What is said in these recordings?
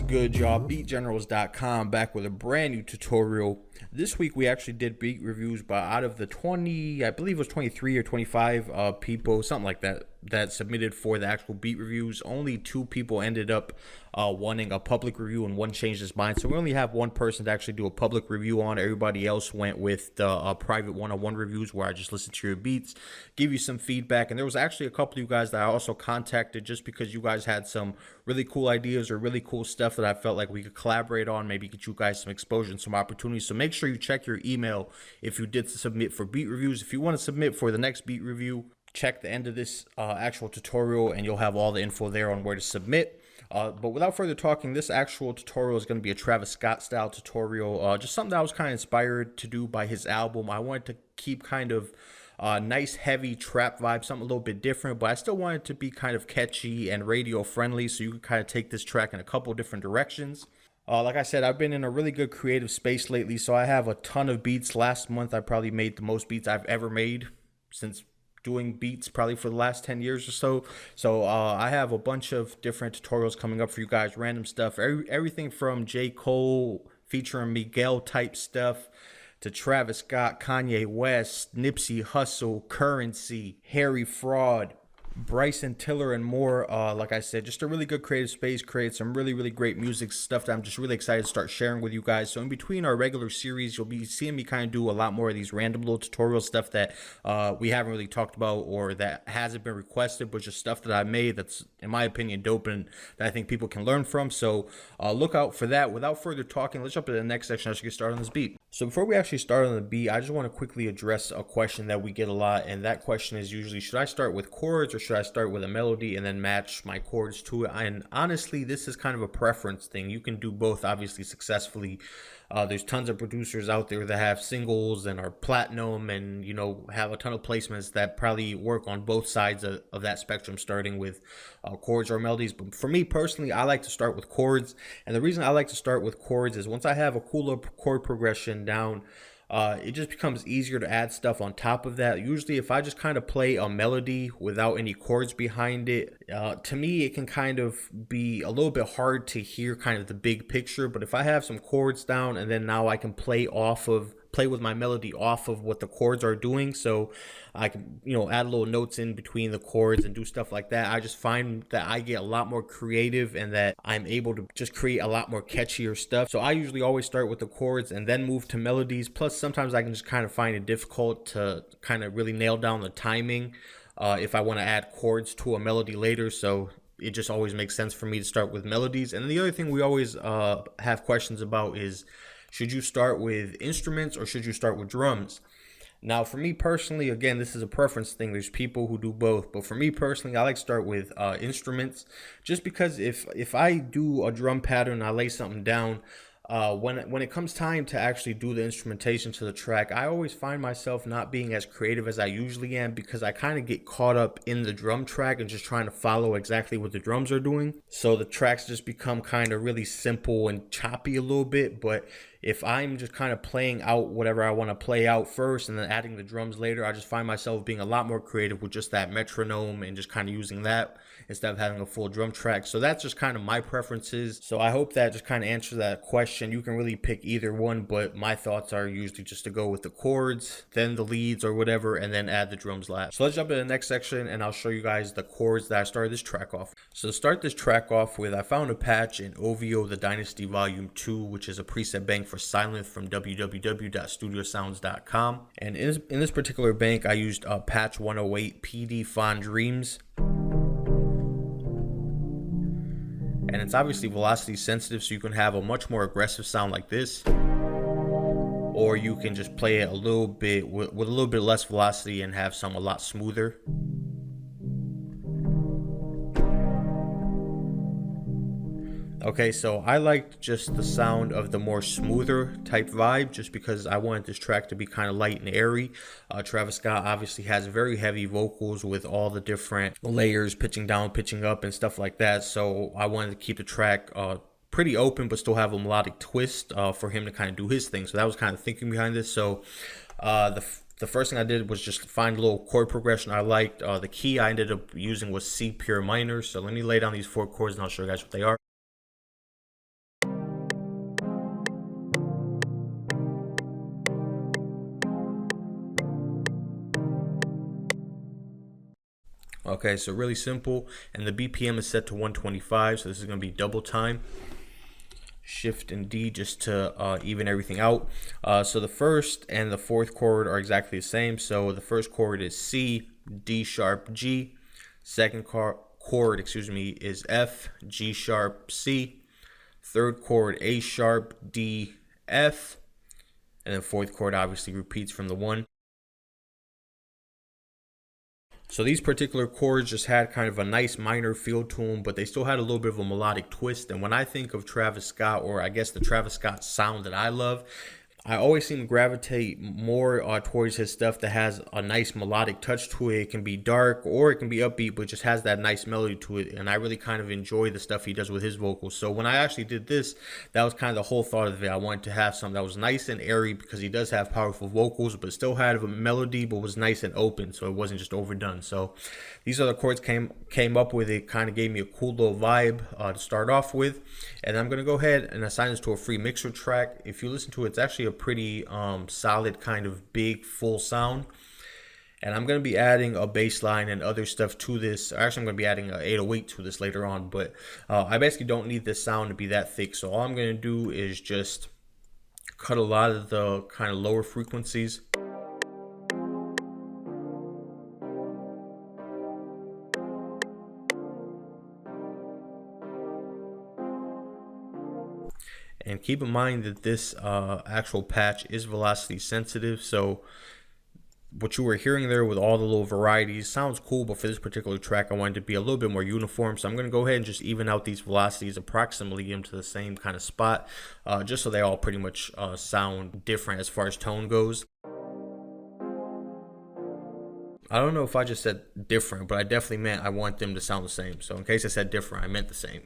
Good y'all, BeatGenerals.com back with a brand new tutorial. This week we actually did beat reviews, but out of the 20, I believe it was 23 or 25 people, something like that, that submitted for the actual beat reviews, only 2 people ended up wanting a public review and one changed his mind. So we only have one person to actually do a public review on. Everybody else went with the private one-on-one reviews where I just listen to your beats, give you some feedback. And there was actually a couple of you guys that I also contacted just because you guys had some really cool ideas or really cool stuff that I felt like we could collaborate on, maybe get you guys some exposure and some opportunities. So make sure you check your email if you did submit for beat reviews. If you want to submit for the next beat review, check the end of this actual tutorial and you'll have all the info there on where to submit. But without further talking, this actual tutorial is going to be a Travis Scott style tutorial, just something that I was kind of inspired to do by his album. I wanted to keep kind of nice heavy trap vibe, something a little bit different, but I still wanted to be kind of catchy and radio friendly, so you can kind of take this track in a couple different directions. Like I said, I've been in a really good creative space lately, so I have a ton of beats. Last month I probably made the most beats I've ever made since doing beats probably for the last 10 years or so. So I have a bunch of different tutorials coming up for you guys, random stuff, everything from J. Cole featuring Miguel type stuff to Travis Scott, Kanye West, Nipsey Hussle, Currency, Harry Fraud, Bryson Tiller, and more. Like I said, just a really good creative space, create some really great music stuff that I'm just really excited to start sharing with you guys. So in between our regular series, you'll be seeing me kind of do a lot more of these random little tutorial stuff that we haven't really talked about or that hasn't been requested, but just stuff that I made that's, in my opinion, dope and that I think people can learn from. So look out for that. Without further talking, let's jump to the next section. I should get started on this beat. So before we actually start on the beat, I just want to quickly address a question that we get a lot, and that question is usually, should I start with chords or should I start with a melody and then match my chords to it? And honestly, this is kind of a preference thing. You can do both, obviously, successfully. There's tons of producers out there that have singles and are platinum and, you know, have a ton of placements that probably work on both sides of that spectrum, starting with chords or melodies. But for me personally, I like to start with chords. And the reason I like to start with chords is once I have a cooler chord progression down, it just becomes easier to add stuff on top of that. Usually if I just kind of play a melody without any chords behind it, to me it can kind of be a little bit hard to hear kind of the big picture. But if I have some chords down and then now I can play with my melody off of what the chords are doing, so I can, you know, add little notes in between the chords and do stuff like that. I just find that I get a lot more creative and that I'm able to just create a lot more catchier stuff. So I usually always start with the chords and then move to melodies. Plus sometimes I can just kind of find it difficult to kind of really nail down the timing if I want to add chords to a melody later. So it just always makes sense for me to start with melodies. And the other thing we always have questions about is, should you start with instruments or should you start with drums? Now, for me personally, again, this is a preference thing. There's people who do both, but for me personally, I like to start with instruments, just because if I do a drum pattern, I lay something down, when it comes time to actually do the instrumentation to the track, I always find myself not being as creative as I usually am, because I kind of get caught up in the drum track and just trying to follow exactly what the drums are doing. So the tracks just become kind of really simple and choppy a little bit. But if I'm just kind of playing out whatever I want to play out first and then adding the drums later, I just find myself being a lot more creative with just that metronome and just kind of using that instead of having a full drum track. So that's just kind of my preferences. So I hope that just kind of answers that question. You can really pick either one, but my thoughts are usually just to go with the chords, then the leads or whatever, and then add the drums last. So let's jump into the next section and I'll show you guys the chords that I started this track off. So to start this track off with, I found a patch in OVO The Dynasty Volume 2, which is a preset bank for Silent from www.studiosounds.com. And in this particular bank, I used patch 108 PD Fond Dreams. And it's obviously velocity sensitive, so you can have a much more aggressive sound like this, or you can just play it a little bit with a little bit less velocity and have some a lot smoother. Okay, so I liked just the sound of the more smoother type vibe, just because I wanted this track to be kind of light and airy. Travis Scott obviously has very heavy vocals with all the different layers, pitching down, pitching up, and stuff like that. So I wanted to keep the track pretty open, but still have a melodic twist for him to kind of do his thing. So that was kind of thinking behind this. So the first thing I did was just find a little chord progression I liked. The key I ended up using was C pure minor. So let me lay down these 4 chords and I'll show you guys what they are. Okay, so really simple, and the BPM is set to 125, so this is going to be double time. Shift and D just to even everything out. So the first and the fourth chord are exactly the same. So the first chord is C, D sharp, G. Second chord, is F, G sharp, C. Third chord, A sharp, D, F. And then fourth chord obviously repeats from the one. So these particular chords just had kind of a nice minor feel to them, but they still had a little bit of a melodic twist. And when I think of Travis Scott, or I guess the Travis Scott sound that I love, I always seem to gravitate more towards his stuff that has a nice melodic touch to it. It can be dark or it can be upbeat, but just has that nice melody to it. And I really kind of enjoy the stuff he does with his vocals. So when I actually did this, that was kind of the whole thought of it. I wanted to have something that was nice and airy because he does have powerful vocals, but still had a melody, but was nice and open, so it wasn't just overdone. So these other chords came up with it, kind of gave me a cool little vibe to start off with. And I'm going to go ahead and assign this to a free mixer track. If you listen to it, it's actually a pretty solid kind of big full sound. And I'm going to be adding a bass line and other stuff to this. Actually, I'm going to be adding an 808 to this later on, but I basically don't need this sound to be that thick. So all I'm going to do is just cut a lot of the kind of lower frequencies. And keep in mind that this actual patch is velocity sensitive, so what you were hearing there with all the little varieties sounds cool, but for this particular track I wanted to be a little bit more uniform, so I'm going to go ahead and just even out these velocities, approximately get them to the same kind of spot, just so they all pretty much sound different as far as tone goes. I don't know if I just said different, but I definitely meant I want them to sound the same, so in case I said different, I meant the same.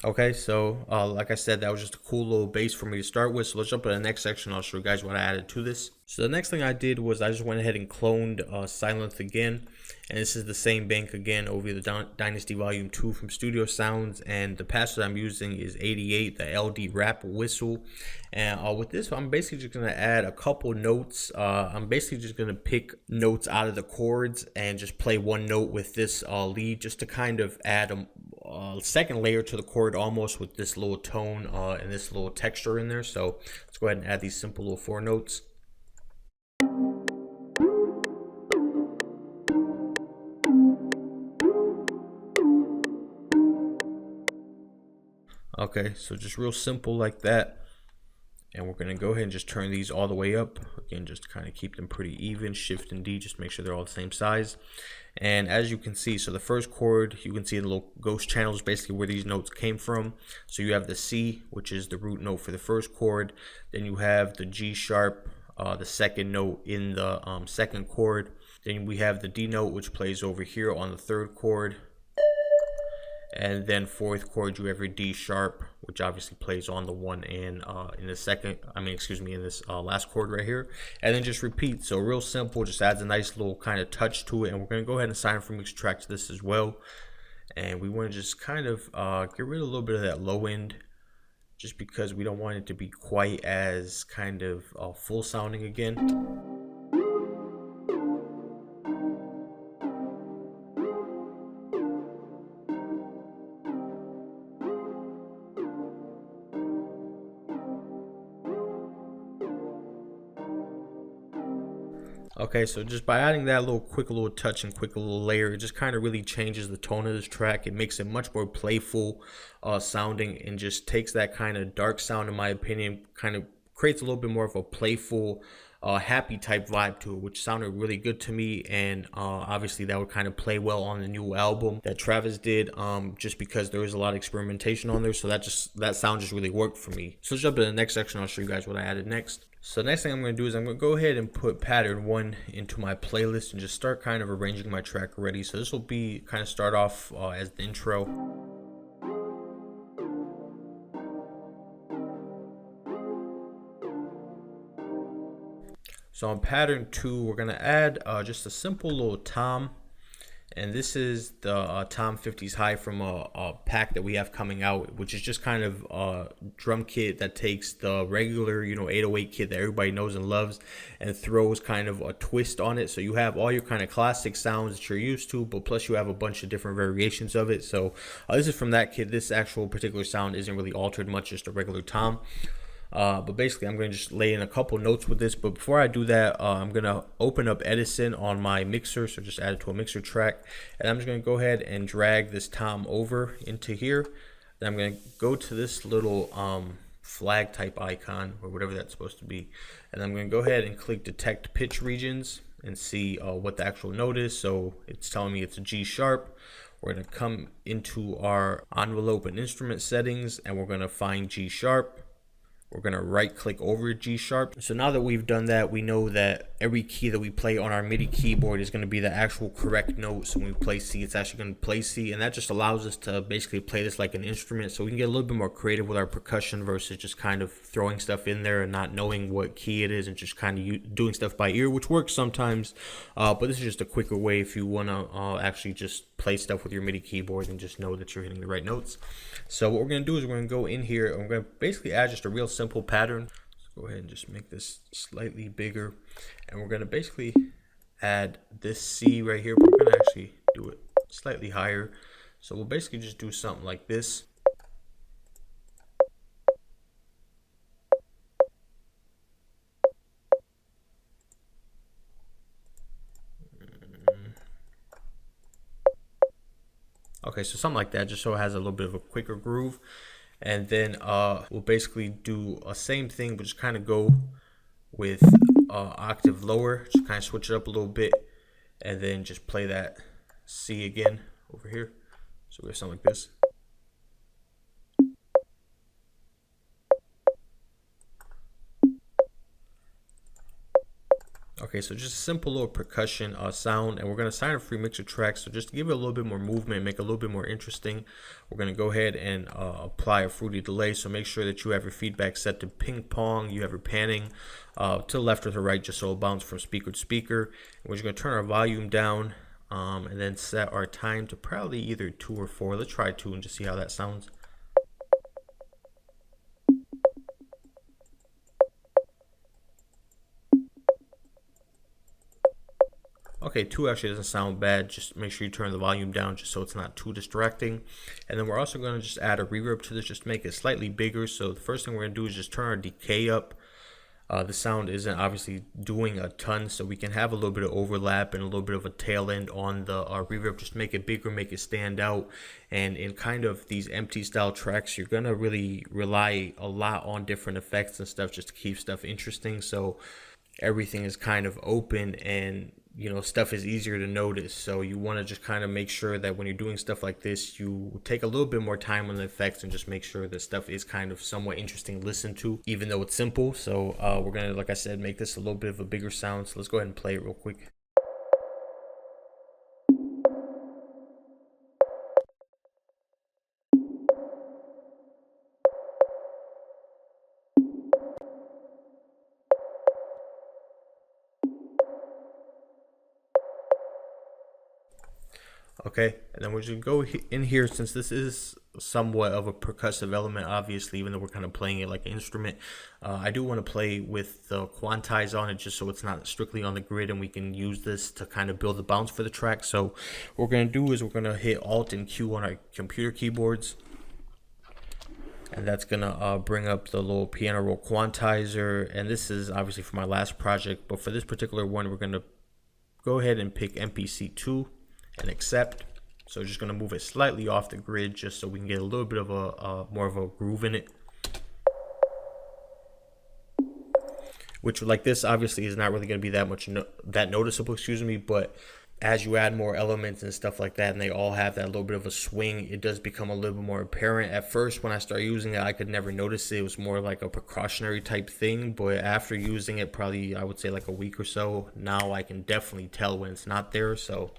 Okay, so like I said, that was just a cool little bass for me to start with. So let's jump to the next section. I'll show you guys what I added to this. So the next thing I did was I just went ahead and cloned Silence again. And this is the same bank again over the Dynasty Volume 2 from Studio Sounds. And the patch that I'm using is 88, the LD Rap Whistle. And with this, I'm basically just going to add a couple notes. I'm basically just going to pick notes out of the chords and just play one note with this lead, just to kind of add a second layer to the chord, almost, with this little tone and this little texture in there. So let's go ahead and add these simple little 4 notes. Okay, so just real simple like that. And we're going to go ahead and just turn these all the way up. Again, just to kind of keep them pretty even. Shift and D, just make sure they're all the same size. And as you can see, so the first chord, you can see the little ghost channels, basically where these notes came from. So you have the C, which is the root note for the first chord. Then you have the G sharp, the second note in the second chord. Then we have the D note, which plays over here on the third chord. And then fourth chord, you have your D sharp, which obviously plays on the one and in the second, in this last chord right here. And then just repeat. So real simple, just adds a nice little kind of touch to it. And we're going to go ahead and assign a free mix track to this as well. And we want to just kind of get rid of a little bit of that low end, just because we don't want it to be quite as kind of full sounding again. Okay, so just by adding that quick little touch and quick little layer, it just kind of really changes the tone of this track. It makes it much more playful sounding, and just takes that kind of dark sound, in my opinion, kind of creates a little bit more of a playful, happy type vibe to it, which sounded really good to me. And obviously that would kind of play well on the new album that Travis did, just because there was a lot of experimentation on there. So that sound just really worked for me. So let's jump to the next section. I'll show you guys what I added next. So the next thing I'm going to do is I'm going to go ahead and put pattern 1 into my playlist and just start kind of arranging my track already. So this will be kind of start off as the intro. So on pattern 2, we're going to add just a simple little tom. And this is the Tom 50s High from a pack that we have coming out, which is just kind of a drum kit that takes the regular, 808 kit that everybody knows and loves and throws kind of a twist on it. So you have all your kind of classic sounds that you're used to, but plus you have a bunch of different variations of it. So this is from that kit. This actual particular sound isn't really altered much, just a regular tom. But basically, I'm going to just lay in a couple notes with this. But before I do that, I'm going to open up BITTSM on my mixer. So just add it to a mixer track. And I'm just going to go ahead and drag this tom over into here. Then I'm going to go to this little flag type icon or whatever that's supposed to be. And I'm going to go ahead and click detect pitch regions and see what the actual note is. So it's telling me it's a G sharp. We're going to come into our envelope and instrument settings and we're going to find G sharp. We're going to right click over G sharp. So now that we've done that, we know that every key that we play on our MIDI keyboard is going to be the actual correct note. So when we play C, it's actually going to play C. And that just allows us to basically play this like an instrument. So we can get a little bit more creative with our percussion versus just kind of throwing stuff in there and not knowing what key it is and just kind of doing stuff by ear, which works sometimes. But this is just a quicker way if you want to actually just play stuff with your MIDI keyboard and just know that you're hitting the right notes. So what we're going to do is we're going to go in here and we're going to basically add just a real simple pattern. Let's go ahead and just make this slightly bigger. And we're going to basically add this C right here, but we're going to actually do it slightly higher. So we'll basically just do something like this. Okay, so something like that, just so it has a little bit of a quicker groove. And then we'll basically do a same thing, but just kind of go with octave lower, just kind of switch it up a little bit, and then just play that C again over here. So we have something like this. Okay, so just a simple little percussion sound, and we're going to sign a free mixer track. So just to give it a little bit more movement, make it a little bit more interesting, we're going to go ahead and apply a fruity delay. So make sure that you have your feedback set to ping pong, you have your panning to the left or to the right, just so it'll bounce from speaker to speaker. And we're just going to turn our volume down and then set our time to probably either 2 or 4. Let's try 2 and just see how that sounds. Okay, 2 actually doesn't sound bad. Just make sure you turn the volume down just so it's not too distracting. And then we're also going to just add a reverb to this, just to make it slightly bigger. So the first thing we're going to do is just turn our decay up. The sound isn't obviously doing a ton, so we can have a little bit of overlap and a little bit of a tail end on the reverb. Just make it bigger, make it stand out. And in kind of these empty style tracks, you're going to really rely a lot on different effects and stuff just to keep stuff interesting. So everything is kind of open and stuff is easier to notice. So you want to just kind of make sure that when you're doing stuff like this, you take a little bit more time on the effects and just make sure that stuff is kind of somewhat interesting to listen to, even though it's simple. So we're going to, like I said, make this a little bit of a bigger sound. So let's go ahead and play it real quick. Okay, and then we're just going to go in here, since this is somewhat of a percussive element, obviously, even though we're kind of playing it like an instrument. I do want to play with the quantize on it just so it's not strictly on the grid, and we can use this to kind of build the bounce for the track. So what we're going to do is we're going to hit Alt and Q on our computer keyboards. And that's going to bring up the little piano roll quantizer. And this is obviously for my last project, but for this particular one, we're going to go ahead and pick MPC2 and accept. So just going to move it slightly off the grid just so we can get a little bit of a more of a groove in it. Which, like this, obviously is not really going to be that much that noticeable, excuse me, but as you add more elements and stuff like that, and they all have that little bit of a swing, it does become a little bit more apparent. At first, when I started using it, I could never notice it. It was more like a precautionary type thing, but after using it, probably I would say like a week or so, now I can definitely tell when it's not there. So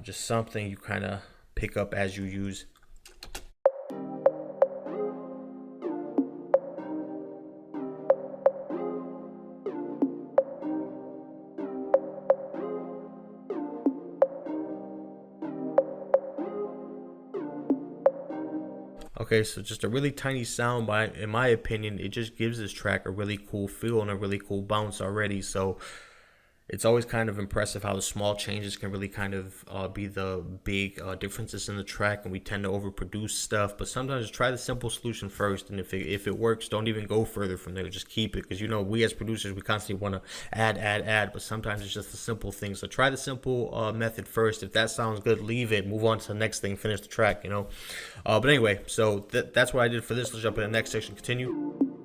just something you kind of pick up as you use. Okay, so just a really tiny sound, but in my opinion, it just gives this track a really cool feel and a really cool bounce already. So it's always kind of impressive how the small changes can really kind of be the big differences in the track, and we tend to overproduce stuff. But sometimes try the simple solution first, and if it works, don't even go further from there. Just keep it, because we as producers, we constantly want to add, but sometimes it's just the simple thing. So try the simple method first. If that sounds good, leave it. Move on to the next thing. Finish the track. But anyway, so that's what I did for this. Let's jump in the next section. Continue.